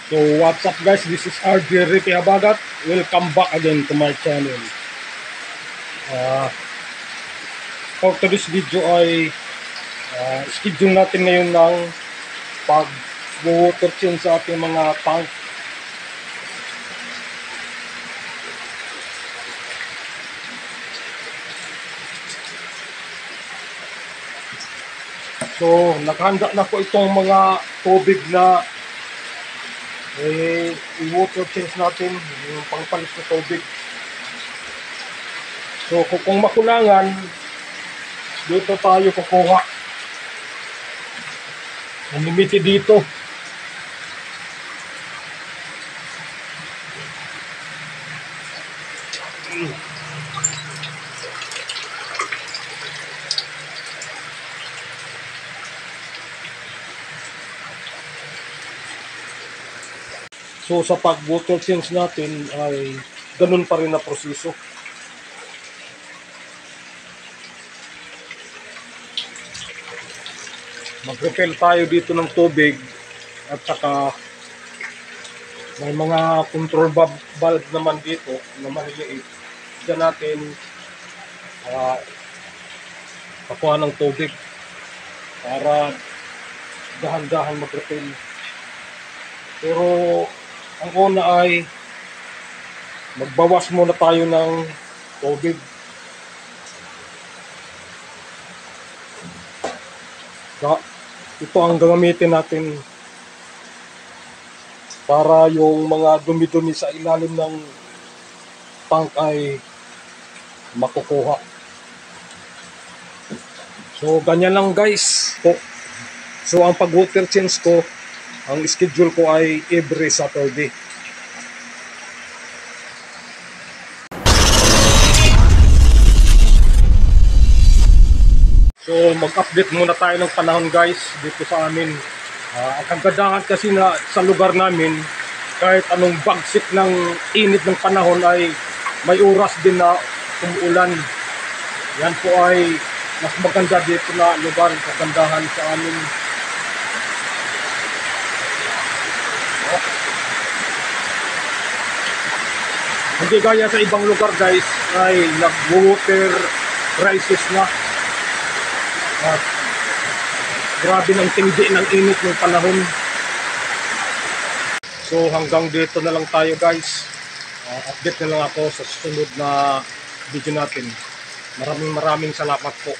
So what's up guys, this is RJ Ricky Habagat. Welcome back again to my channel. For today's video ay schedule natin ngayon ng pag-water change sa ating mga tank. So naghanda na po itong mga tubig na i-water change natin, yung pangpalit na tubig. So kung makulangan, dito tayo kukuha. Unlimited dito. So sa pag-water change natin ay ganun pa rin na proseso. Mag-refill tayo dito ng tubig at saka may mga control valve naman dito na maliliit. Diyan natin pakuha ng tubig para dahan-dahan mag-refill. Pero ang una ay magbawas muna tayo ng tubig. Ito ang gagamitin natin para yung mga dumi-dumi sa ilalim ng tank ay makukuha. So ganyan lang guys. So ang pag-water change ko, ang schedule ko ay every Saturday. So mag-update muna tayo ng panahon guys dito sa amin. Ang kagandahan kasi na sa lugar namin, kahit anong bagsik ng init ng panahon ay may oras din na umuulan. Yan po ay mas maganda dito na lugar, kagandahan sa amin. Hindi gaya sa ibang lugar guys ay nag-water crisis na. At grabe ng tindi ng init ng panahon. So hanggang dito na lang tayo guys. Update na lang ako sa susunod na video natin. Maraming salamat po.